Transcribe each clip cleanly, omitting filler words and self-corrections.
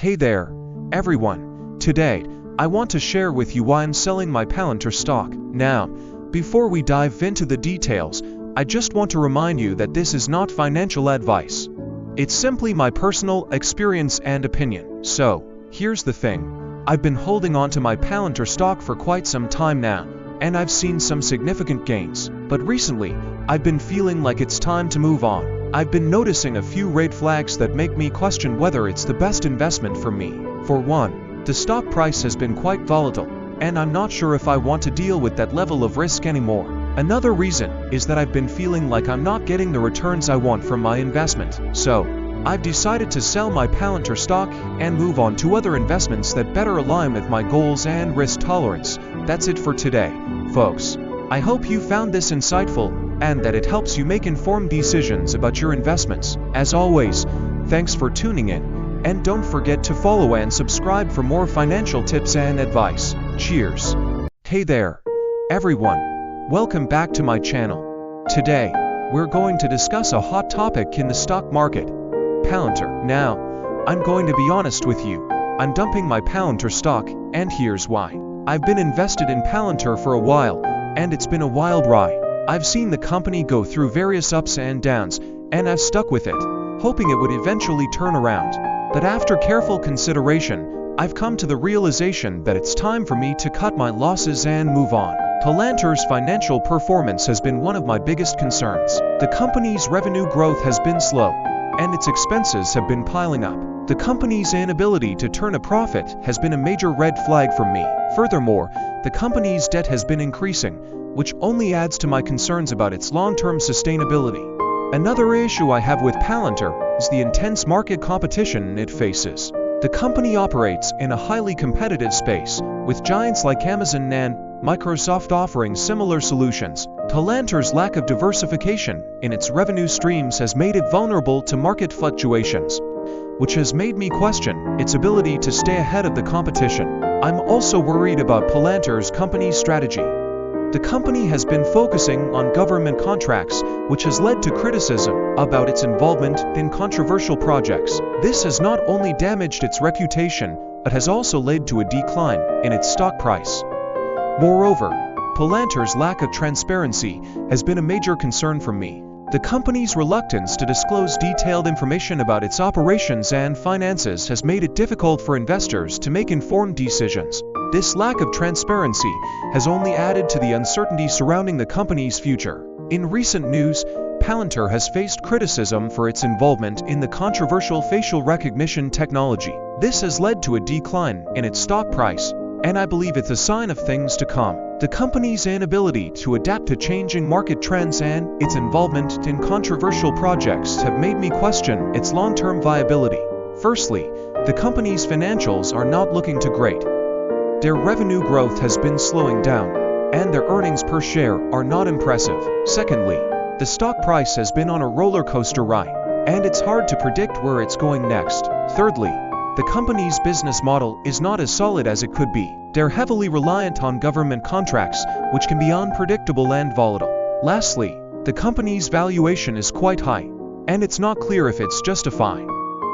Hey there, everyone. Today, I want to share with you why I'm selling my Palantir stock. Now, before we dive into the details, I just want to remind you that this is not financial advice. It's simply my personal experience and opinion. So, here's the thing. I've been holding on to my Palantir stock for quite some time now, and I've seen some significant gains. But recently, I've been feeling like it's time to move on. I've been noticing a few red flags that make me question whether it's the best investment for me. For one, the stock price has been quite volatile, and I'm not sure if I want to deal with that level of risk anymore. Another reason is that I've been feeling like I'm not getting the returns I want from my investment. So, I've decided to sell my Palantir stock and move on to other investments that better align with my goals and risk tolerance. That's it for today, folks. I hope you found this insightful and that it helps you make informed decisions about your investments. As always, thanks for tuning in, and don't forget to follow and subscribe for more financial tips and advice. Cheers! Hey there, everyone. Welcome back to my channel. Today, we're going to discuss a hot topic in the stock market: Palantir. Now, I'm going to be honest with you. I'm dumping my Palantir stock, and here's why. I've been invested in Palantir for a while, and it's been a wild ride. I've seen the company go through various ups and downs, and I've stuck with it, hoping it would eventually turn around. But after careful consideration, I've come to the realization that it's time for me to cut my losses and move on. Palantir's financial performance has been one of my biggest concerns. The company's revenue growth has been slow, and its expenses have been piling up. The company's inability to turn a profit has been a major red flag for me. Furthermore, the company's debt has been increasing, which only adds to my concerns about its long-term sustainability. Another issue I have with Palantir is the intense market competition it faces. The company operates in a highly competitive space, with giants like Amazon and Microsoft offering similar solutions. Palantir's lack of diversification in its revenue streams has made it vulnerable to market fluctuations, which has made me question its ability to stay ahead of the competition. I'm also worried about Palantir's company strategy. The company has been focusing on government contracts, which has led to criticism about its involvement in controversial projects. This has not only damaged its reputation, but has also led to a decline in its stock price. Moreover, Palantir's lack of transparency has been a major concern for me. The company's reluctance to disclose detailed information about its operations and finances has made it difficult for investors to make informed decisions. This lack of transparency has only added to the uncertainty surrounding the company's future. In recent news, Palantir has faced criticism for its involvement in the controversial facial recognition technology. This has led to a decline in its stock price, and I believe it's a sign of things to come. The company's inability to adapt to changing market trends and its involvement in controversial projects have made me question its long-term viability. Firstly, the company's financials are not looking too great. Their revenue growth has been slowing down, and their earnings per share are not impressive. Secondly, the stock price has been on a roller coaster ride, and it's hard to predict where it's going next. Thirdly, the company's business model is not as solid as it could be. They're heavily reliant on government contracts, which can be unpredictable and volatile. Lastly, the company's valuation is quite high, and it's not clear if it's justified.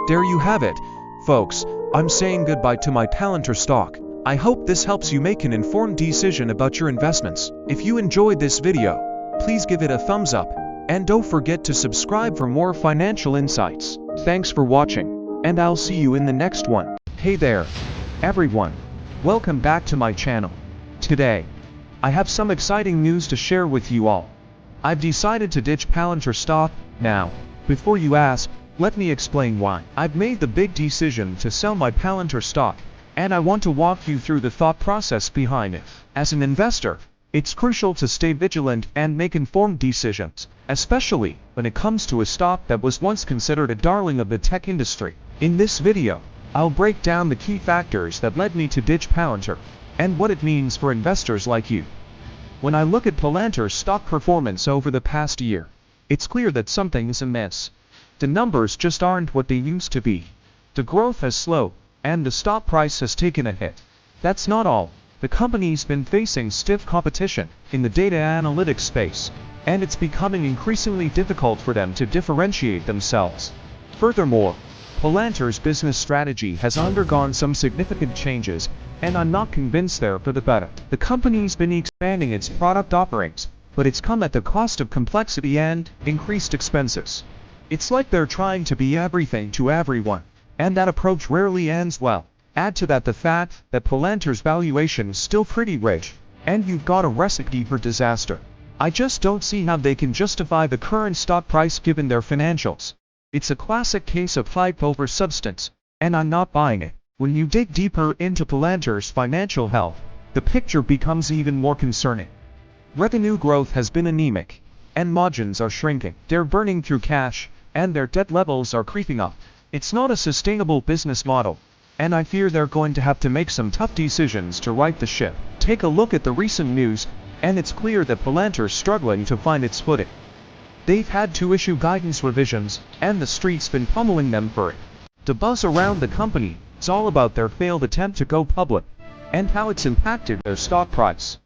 There you have it, folks. I'm saying goodbye to my Palantir stock. I hope this helps you make an informed decision about your investments. If you enjoyed this video, please give it a thumbs up, and don't forget to subscribe for more financial insights. Thanks for watching, and I'll see you in the next one. Hey there, everyone. Welcome back to my channel. Today, I have some exciting news to share with you all. I've decided to ditch Palantir stock. Now, before you ask, let me explain why. I've made the big decision to sell my Palantir stock, and I want to walk you through the thought process behind it. As an investor, it's crucial to stay vigilant and make informed decisions, especially when it comes to a stock that was once considered a darling of the tech industry. In this video, I'll break down the key factors that led me to ditch Palantir, and what it means for investors like you. When I look at Palantir's stock performance over the past year, it's clear that something is amiss. The numbers just aren't what they used to be. The growth has slowed, and the stock price has taken a hit. That's not all. The company's been facing stiff competition in the data analytics space, and it's becoming increasingly difficult for them to differentiate themselves. Furthermore, Palantir's business strategy has undergone some significant changes, and I'm not convinced they're for the better. The company's been expanding its product offerings, but it's come at the cost of complexity and increased expenses. It's like they're trying to be everything to everyone, and that approach rarely ends well. Add to that the fact that Palantir's valuation is still pretty rich, and you've got a recipe for disaster. I just don't see how they can justify the current stock price given their financials. It's a classic case of hype over substance, and I'm not buying it. When you dig deeper into Palantir's financial health, the picture becomes even more concerning. Revenue growth has been anemic, and margins are shrinking. They're burning through cash, and their debt levels are creeping up. It's not a sustainable business model, and I fear they're going to have to make some tough decisions to right the ship. Take a look at the recent news, and it's clear that Palantir's struggling to find its footing. They've had to issue guidance revisions, and the street's been pummeling them for it. The buzz around the company is all about their failed attempt to go public, and how it's impacted their stock price.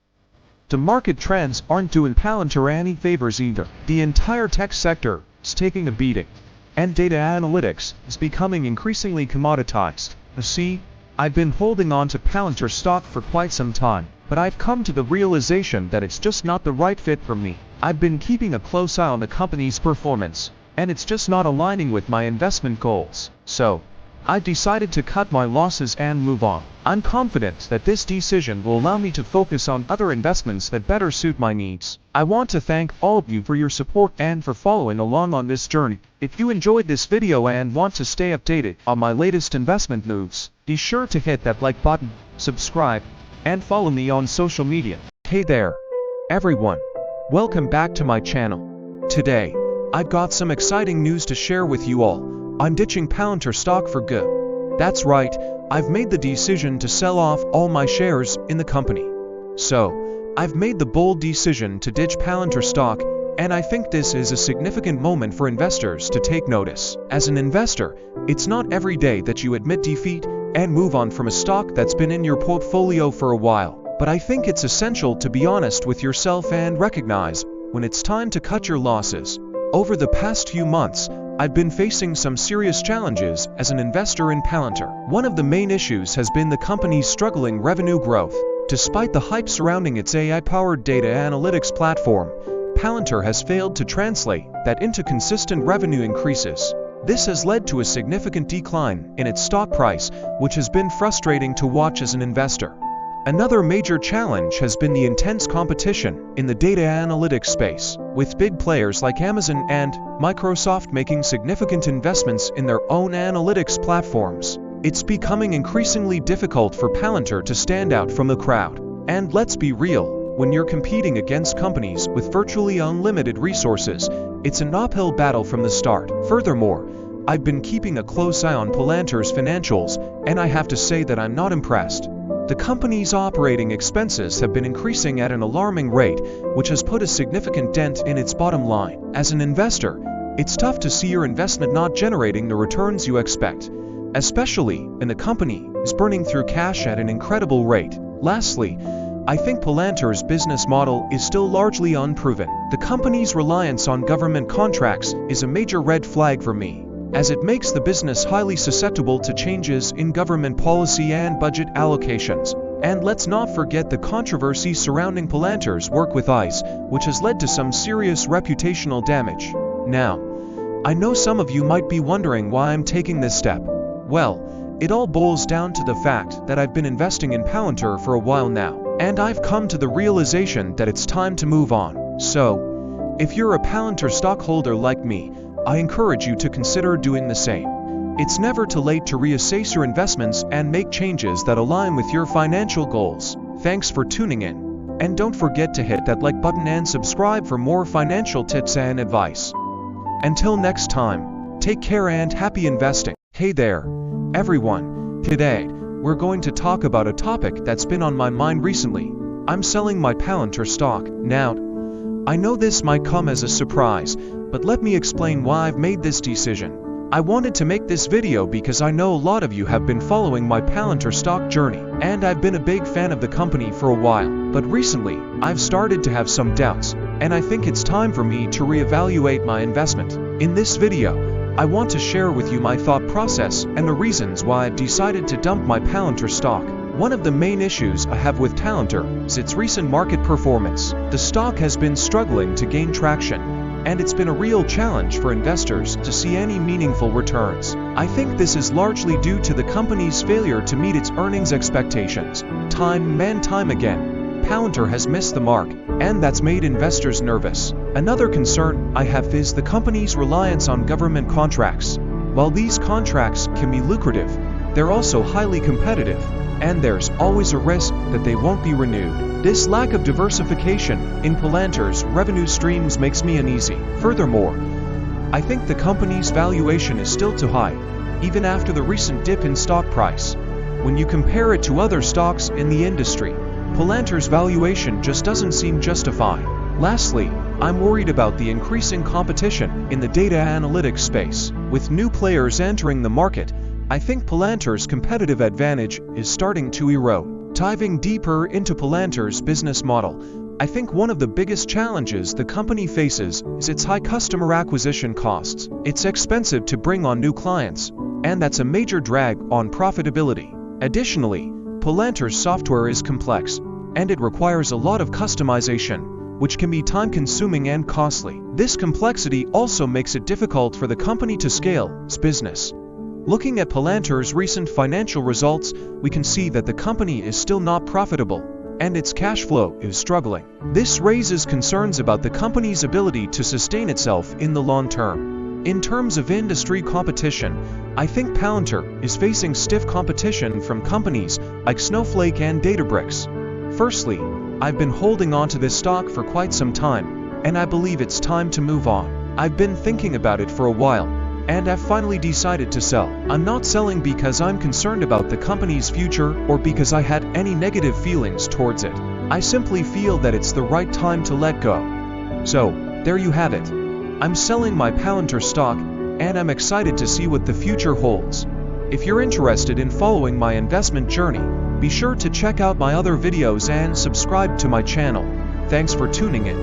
The market trends aren't doing Palantir any favors either. The entire tech sector is taking a beating, and data analytics is becoming increasingly commoditized. You see, I've been holding on to Palantir stock for quite some time, but I've come to the realization that it's just not the right fit for me. I've been keeping a close eye on the company's performance, and it's just not aligning with my investment goals. So, I decided to cut my losses and move on. I'm confident that this decision will allow me to focus on other investments that better suit my needs. I want to thank all of you for your support and for following along on this journey. If you enjoyed this video and want to stay updated on my latest investment moves, be sure to hit that like button, subscribe, and follow me on social media. Hey there, everyone. Welcome back to my channel. Today, I've got some exciting news to share with you all. I'm ditching Palantir stock for good. That's right, I've made the decision to sell off all my shares in the company. So, I've made the bold decision to ditch Palantir stock, and I think this is a significant moment for investors to take notice. As an investor, it's not every day that you admit defeat and move on from a stock that's been in your portfolio for a while. But I think it's essential to be honest with yourself and recognize when it's time to cut your losses. Over the past few months, I've been facing some serious challenges as an investor in Palantir. One of the main issues has been the company's struggling revenue growth. Despite the hype surrounding its AI-powered data analytics platform, Palantir has failed to translate that into consistent revenue increases. This has led to a significant decline in its stock price, which has been frustrating to watch as an investor. Another major challenge has been the intense competition in the data analytics space, with big players like Amazon and Microsoft making significant investments in their own analytics platforms. It's becoming increasingly difficult for Palantir to stand out from the crowd. And let's be real, when you're competing against companies with virtually unlimited resources, it's an uphill battle from the start. Furthermore, I've been keeping a close eye on Palantir's financials, and I have to say that I'm not impressed. The company's operating expenses have been increasing at an alarming rate, which has put a significant dent in its bottom line. As an investor, it's tough to see your investment not generating the returns you expect, especially when the company is burning through cash at an incredible rate. Lastly, I think Palantir's business model is still largely unproven. The company's reliance on government contracts is a major red flag for me, as it makes the business highly susceptible to changes in government policy and budget allocations. And let's not forget the controversy surrounding Palantir's work with ICE, which has led to some serious reputational damage. Now, I know some of you might be wondering why I'm taking this step. Well, it all boils down to the fact that I've been investing in Palantir for a while now, and I've come to the realization that it's time to move on. So, if you're a Palantir stockholder like me, I encourage you to consider doing the same. It's never too late to reassess your investments and make changes that align with your financial goals. Thanks for tuning in, and don't forget to hit that like button and subscribe for more financial tips and advice. Until next time, take care and happy investing. Hey there, everyone. Today, we're going to talk about a topic that's been on my mind recently. I'm selling my Palantir stock. Now, I know this might come as a surprise, but let me explain why I've made this decision. I wanted to make this video because I know a lot of you have been following my Palantir stock journey, and I've been a big fan of the company for a while. But recently, I've started to have some doubts, and I think it's time for me to reevaluate my investment. In this video, I want to share with you my thought process and the reasons why I've decided to dump my Palantir stock. One of the main issues I have with Palantir is its recent market performance. The stock has been struggling to gain traction, and it's been a real challenge for investors to see any meaningful returns. I think this is largely due to the company's failure to meet its earnings expectations. Time and time again, Palantir has missed the mark, and that's made investors nervous. Another concern I have is the company's reliance on government contracts. While these contracts can be lucrative, they're also highly competitive, and there's always a risk that they won't be renewed. This lack of diversification in Palantir's revenue streams makes me uneasy. Furthermore, I think the company's valuation is still too high, even after the recent dip in stock price. When you compare it to other stocks in the industry, Palantir's valuation just doesn't seem justified. Lastly, I'm worried about the increasing competition in the data analytics space. With new players entering the market, I think Palantir's competitive advantage is starting to erode. Diving deeper into Palantir's business model, I think one of the biggest challenges the company faces is its high customer acquisition costs. It's expensive to bring on new clients, and that's a major drag on profitability. Additionally, Palantir's software is complex, and it requires a lot of customization, which can be time-consuming and costly. This complexity also makes it difficult for the company to scale its business. Looking at Palantir's recent financial results, we can see that the company is still not profitable, and its cash flow is struggling. This raises concerns about the company's ability to sustain itself in the long term. In terms of industry competition, I think Palantir is facing stiff competition from companies like Snowflake and Databricks. Firstly, I've been holding on to this stock for quite some time, and I believe it's time to move on. I've been thinking about it for a while, and I've finally decided to sell. I'm not selling because I'm concerned about the company's future or because I had any negative feelings towards it. I simply feel that it's the right time to let go. So, there you have it. I'm selling my Palantir stock, and I'm excited to see what the future holds. If you're interested in following my investment journey, be sure to check out my other videos and subscribe to my channel. Thanks for tuning in.